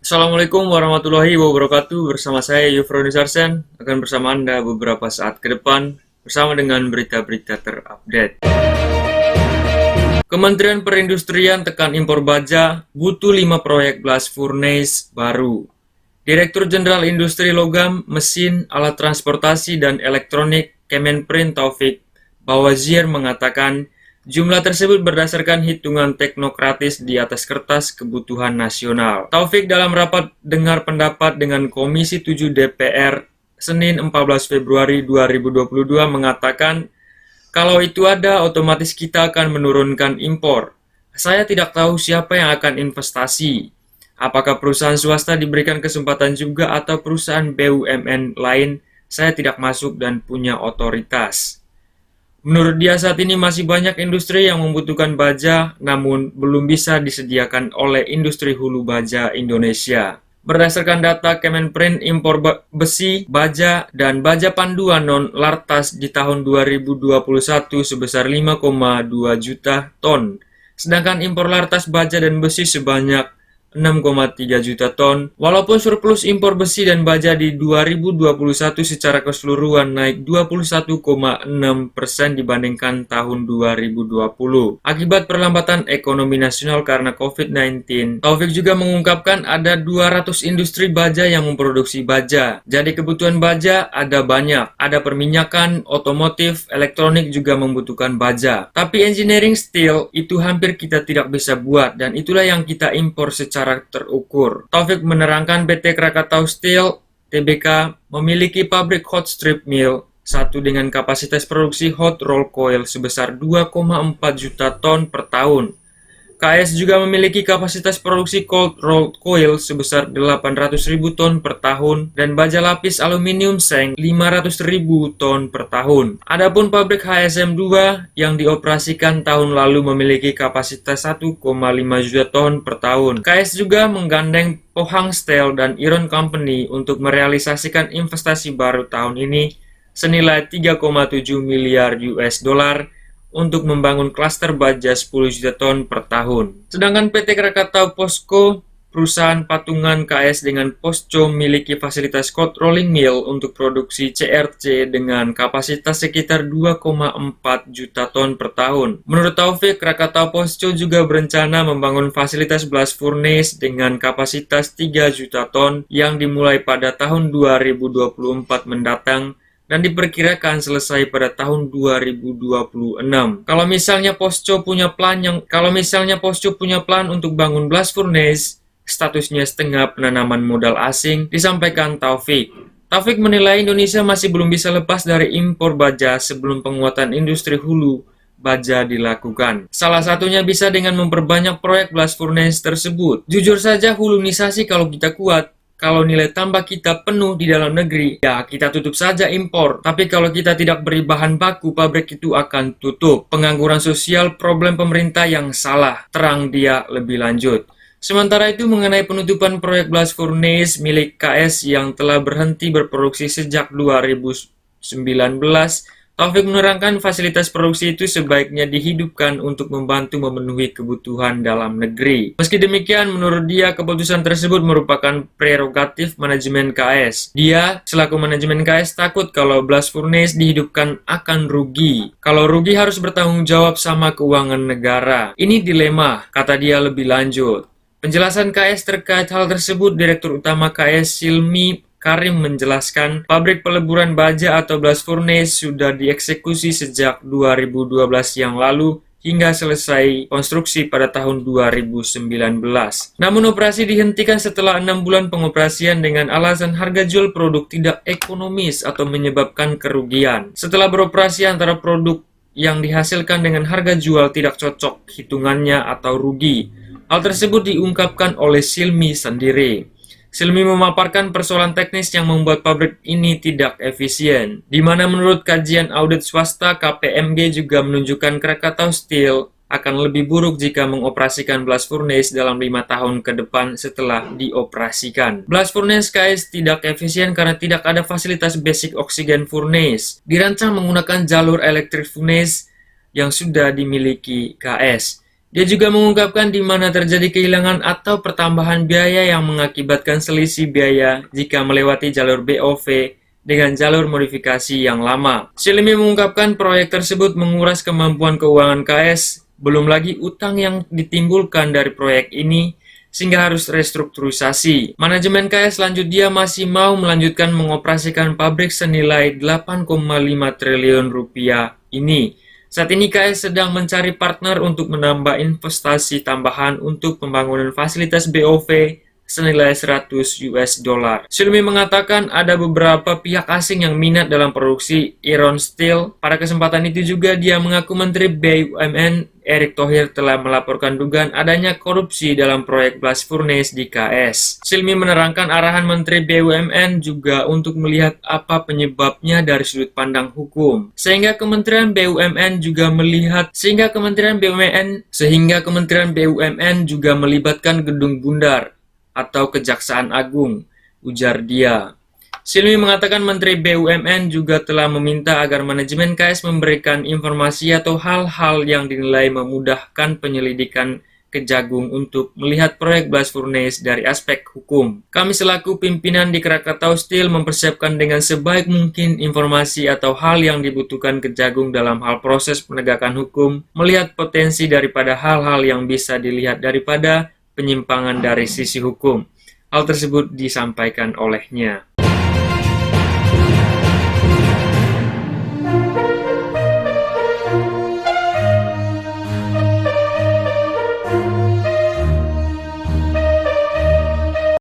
Assalamualaikum warahmatullahi wabarakatuh. Bersama saya Yufroni Sarsen akan bersama Anda beberapa saat ke depan bersama dengan berita-berita terupdate. Kementerian Perindustrian tekan impor baja, butuh 5 proyek blast furnace baru. Direktur Jenderal Industri Logam, Mesin, Alat Transportasi dan Elektronik Kemenprin Taufik Bawazir mengatakan jumlah tersebut berdasarkan hitungan teknokratis di atas kertas kebutuhan nasional. Taufik dalam rapat dengar pendapat dengan Komisi 7 DPR Senin 14 Februari 2022 mengatakan, kalau itu ada, otomatis kita akan menurunkan impor. Saya tidak tahu siapa yang akan investasi. Apakah perusahaan swasta diberikan kesempatan juga atau perusahaan BUMN lain? Saya tidak masuk dan punya otoritas. Menurut dia saat ini masih banyak industri yang membutuhkan baja, namun belum bisa disediakan oleh industri hulu baja Indonesia. Berdasarkan data Kemenprin, impor besi, baja, dan baja panduan non-lartas di tahun 2021 sebesar 5,2 juta ton. Sedangkan impor lartas baja dan besi sebanyak 6,3 juta ton. Walaupun surplus impor besi dan baja di 2021 secara keseluruhan naik 21,6% dibandingkan tahun 2020 akibat perlambatan ekonomi nasional karena COVID-19. Taufik juga mengungkapkan ada 200 industri baja yang memproduksi baja. Jadi kebutuhan baja ada banyak. Ada perminyakan, otomotif, elektronik juga membutuhkan baja. Tapi engineering steel itu hampir kita tidak bisa buat dan itulah yang kita impor secara terukur. Taufik menerangkan PT Krakatau Steel Tbk memiliki pabrik hot strip mill, satu dengan kapasitas produksi hot roll coil sebesar 2,4 juta ton per tahun. KS juga memiliki kapasitas produksi cold rolled coil sebesar 800.000 ton per tahun dan baja lapis aluminium seng 500.000 ton per tahun. Adapun pabrik HSM 2 yang dioperasikan tahun lalu memiliki kapasitas 1,5 juta ton per tahun. KS juga menggandeng Pohang Steel dan Iron Company untuk merealisasikan investasi baru tahun ini senilai 3,7 miliar US dollar untuk membangun klaster baja 10 juta ton per tahun. Sedangkan PT Krakatau Posco, perusahaan patungan KS dengan Posco, memiliki fasilitas cold rolling mill untuk produksi CRC dengan kapasitas sekitar 2,4 juta ton per tahun. Menurut Taufik, Krakatau Posco juga berencana membangun fasilitas blast furnace dengan kapasitas 3 juta ton yang dimulai pada tahun 2024 mendatang dan diperkirakan selesai pada tahun 2026. Kalau misalnya Posco punya plan untuk bangun blast furnace, statusnya setengah penanaman modal asing, disampaikan Taufik. Taufik menilai Indonesia masih belum bisa lepas dari impor baja sebelum penguatan industri hulu baja dilakukan. Salah satunya bisa dengan memperbanyak proyek blast furnace tersebut. Jujur saja hulunisasi kalau kita kuat, kalau nilai tambah kita penuh di dalam negeri, ya kita tutup saja impor. Tapi kalau kita tidak beri bahan baku, pabrik itu akan tutup. Pengangguran sosial, problem pemerintah yang salah, terang dia lebih lanjut. Sementara itu mengenai penutupan proyek blast furnace milik KS yang telah berhenti berproduksi sejak 2019, Taufik menerangkan fasilitas produksi itu sebaiknya dihidupkan untuk membantu memenuhi kebutuhan dalam negeri. Meski demikian, menurut dia keputusan tersebut merupakan prerogatif manajemen KS. Dia, selaku manajemen KS, takut kalau blast furnace dihidupkan akan rugi. Kalau rugi harus bertanggung jawab sama keuangan negara. Ini dilema, kata dia lebih lanjut. Penjelasan KS terkait hal tersebut, Direktur Utama KS Silmi Karim menjelaskan, pabrik peleburan baja atau blast furnace sudah dieksekusi sejak 2012 yang lalu hingga selesai konstruksi pada tahun 2019. Namun operasi dihentikan setelah 6 bulan pengoperasian dengan alasan harga jual produk tidak ekonomis atau menyebabkan kerugian. Setelah beroperasi antara produk yang dihasilkan dengan harga jual tidak cocok hitungannya atau rugi. Hal tersebut diungkapkan oleh Silmi sendiri. Silmi memaparkan persoalan teknis yang membuat pabrik ini tidak efisien, di mana menurut kajian audit swasta KPMG juga menunjukkan Krakatau Steel akan lebih buruk jika mengoperasikan blast furnace dalam 5 tahun ke depan setelah dioperasikan. Blast furnace KS tidak efisien karena tidak ada fasilitas basic oxygen furnace. Dirancang menggunakan jalur electric furnace yang sudah dimiliki KS. Dia juga mengungkapkan di mana terjadi kehilangan atau pertambahan biaya yang mengakibatkan selisih biaya jika melewati jalur BOV dengan jalur modifikasi yang lama. Shilmi mengungkapkan proyek tersebut menguras kemampuan keuangan KS, belum lagi utang yang ditimbulkan dari proyek ini, sehingga harus restrukturisasi. Manajemen KS lanjut dia masih mau melanjutkan mengoperasikan pabrik senilai 8,5 triliun rupiah ini. Saat ini KS sedang mencari partner untuk menambah investasi tambahan untuk pembangunan fasilitas BOV senilai 100 US dollar. Shilmi mengatakan ada beberapa pihak asing yang minat dalam produksi iron steel. Pada kesempatan itu juga dia mengaku Menteri BUMN Erick Thohir telah melaporkan dugaan adanya korupsi dalam proyek blast furnace di KS. Shilmi menerangkan arahan Menteri BUMN juga untuk melihat apa penyebabnya dari sudut pandang hukum. Sehingga Kementerian BUMN juga melibatkan Gedung Bundar atau Kejaksaan Agung, ujar dia. Shilmi mengatakan Menteri BUMN juga telah meminta agar manajemen KS memberikan informasi atau hal-hal yang dinilai memudahkan penyelidikan Kejagung untuk melihat proyek blast furnace dari aspek hukum. Kami selaku pimpinan di Krakatau Steel mempersiapkan dengan sebaik mungkin informasi atau hal yang dibutuhkan Kejagung dalam hal proses penegakan hukum, melihat potensi daripada hal-hal yang bisa dilihat daripada penyimpangan dari sisi hukum. Hal tersebut disampaikan olehnya.